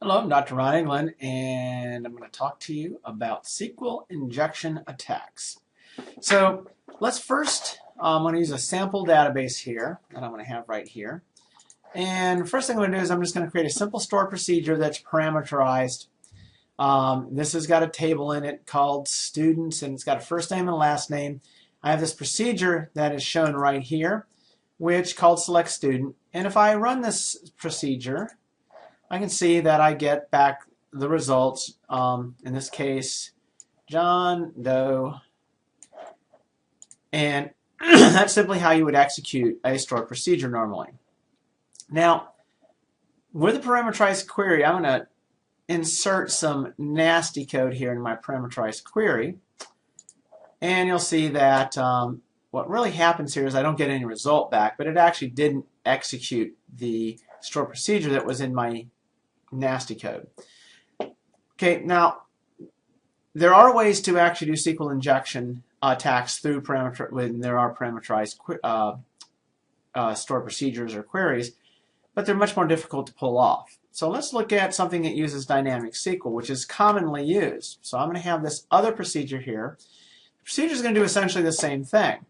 Hello, I'm Dr. Ron England, and I'm going to talk to you about SQL injection attacks. So let's first, I'm going to use a sample database here that I'm going to have right here. And first thing I'm going to do is I'm just going to create a simple store procedure that's parameterized. This has got a table in it called students, and it's got a first name and a last name. I have this procedure that is shown right here, which called select student. And if I run this procedure, I can see that I get back the results, in this case, John Doe, and that's simply how you would execute a stored procedure normally. Now, with a parameterized query, I'm going to insert some nasty code here in my parameterized query, and you'll see that what really happens here is I don't get any result back, but it actually didn't execute the stored procedure that was in my nasty code. Okay, now there are ways to actually do SQL injection attacks through when there are parameterized stored procedures or queries, but they're much more difficult to pull off. So let's look at something that uses dynamic SQL, which is commonly used. So I'm going to have this other procedure here. The procedure is going to do essentially the same thing.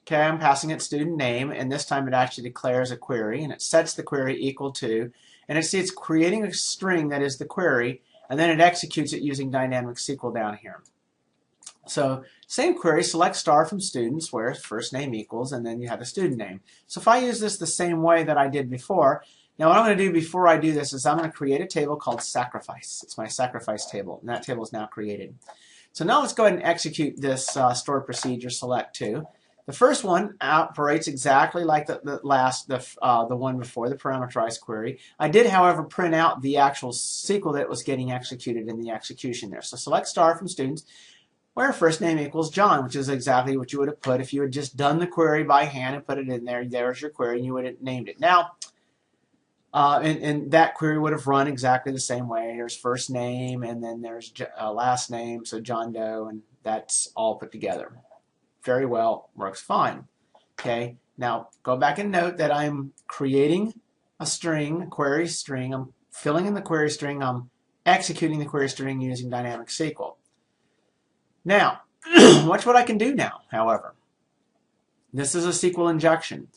Okay, I'm passing it student name, and this time it actually declares a query, and it sets the query equal to, and it's creating a string that is the query, and then it executes it using dynamic SQL down here. So same query, select star from students where first name equals, and then you have the student name. So if I use this the same way that I did before, now what I'm going to do before I do this is I'm going to create a table called sacrifice. It's my sacrifice table, and that table is now created. So now let's go ahead and execute this stored procedure select to. The first one operates exactly like the one before, the parameterized query. I did, however, print out the actual SQL that was getting executed in the execution there. So select star from students where first name equals John, which is exactly what you would have put if you had just done the query by hand and put it in there. There's your query, and you would have named it. Now, and that query would have run exactly the same way. There's first name, and then there's last name, so John Doe, and that's all put together. Very well, works fine. Okay, now go back and note that I'm creating a string, a query string. I'm filling in the query string. I'm executing the query string using dynamic SQL. Now, watch what I can do now, however. This is a SQL injection.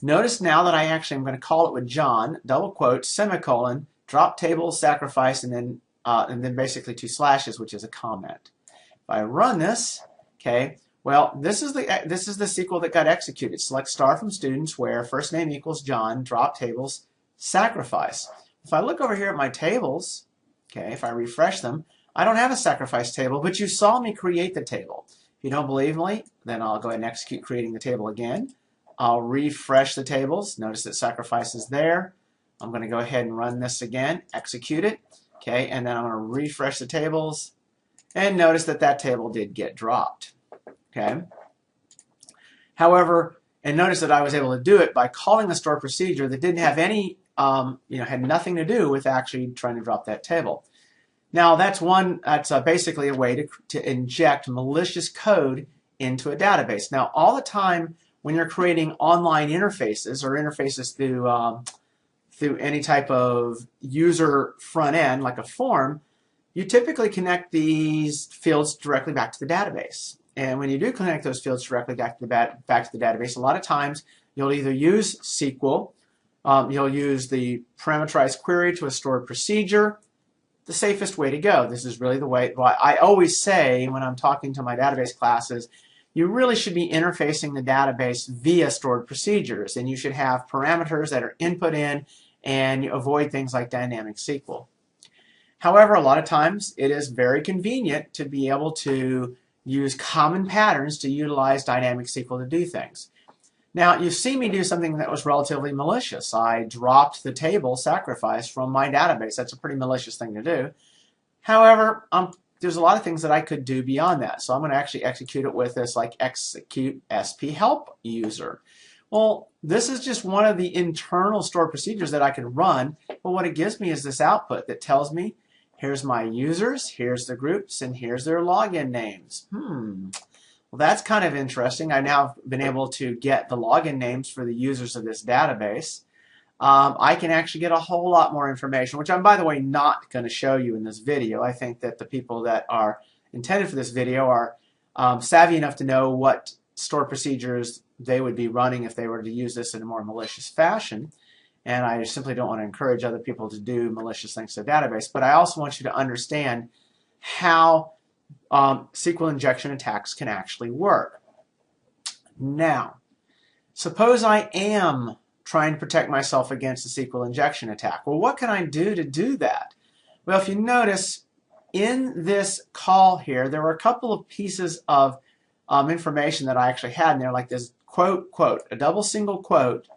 Notice now that I actually am going to call it with John, double quote, semicolon, drop table, sacrifice, and then basically 2 slashes, which is a comment. If I run this, okay, well, this is the SQL that got executed. Select star from students where first name equals John, drop tables, sacrifice. If I look over here at my tables, okay, if I refresh them, I don't have a sacrifice table, but you saw me create the table. If you don't believe me, then I'll go ahead and execute creating the table again. I'll refresh the tables. Notice that sacrifice is there. I'm going to go ahead and run this again, execute it, okay, and then I'm going to refresh the tables, and notice that that table did get dropped. Okay. However, and notice that I was able to do it by calling the stored procedure that didn't have any, had nothing to do with actually trying to drop that table. Now that's basically a way to inject malicious code into a database. Now all the time when you're creating online interfaces or interfaces through any type of user front end like a form, you typically connect these fields directly back to the database. And when you do connect those fields directly back to the database, a lot of times you'll either use SQL, you'll use the parameterized query to a stored procedure. The safest way to go. This is really the way. Well, I always say when I'm talking to my database classes, you really should be interfacing the database via stored procedures, and you should have parameters that are input in, and you avoid things like dynamic SQL. However, a lot of times it is very convenient to be able to use common patterns to utilize dynamic SQL to do things. Now, you've seen me do something that was relatively malicious. I dropped the table sacrifice from my database. That's a pretty malicious thing to do. However, there's a lot of things that I could do beyond that. So I'm going to actually execute it with this, like execute sp help user. Well, this is just one of the internal stored procedures that I can run, but what it gives me is this output that tells me, here's my users, here's the groups, and here's their login names. Well, that's kind of interesting. I now have been able to get the login names for the users of this database. I can actually get a whole lot more information, which I'm, by the way, not going to show you in this video. I think that the people that are intended for this video are savvy enough to know what stored procedures they would be running if they were to use this in a more malicious fashion. And I simply don't want to encourage other people to do malicious things to the database. But I also want you to understand how SQL injection attacks can actually work. Now, suppose I am trying to protect myself against a SQL injection attack. Well, what can I do to do that? Well, if you notice, in this call here, there were a couple of pieces of information that I actually had in there, like this quote, quote, a double single quote,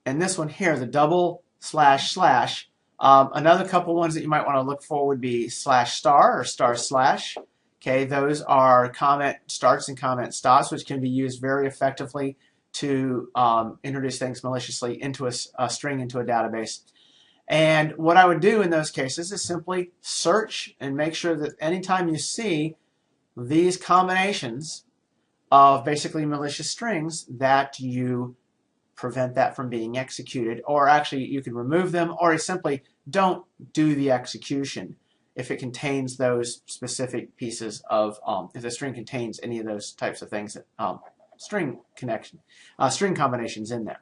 and this one here, the double slash slash. Another couple ones that you might want to look for would be slash star or star slash. Okay, those are comment starts and comment stops, which can be used very effectively to introduce things maliciously into a string into a database. And what I would do in those cases is simply search and make sure that anytime you see these combinations of basically malicious strings, that you prevent that from being executed, or actually you can remove them, or simply don't do the execution if it contains those specific pieces of, if the string contains any of those types of things, string combinations in there.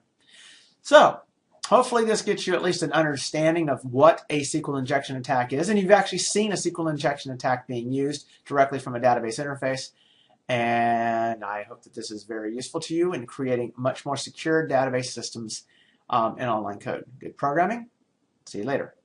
So hopefully this gets you at least an understanding of what a SQL injection attack is, and you've actually seen a SQL injection attack being used directly from a database interface. And I hope that this is very useful to you in creating much more secure database systems in online code. Good programming. See you later.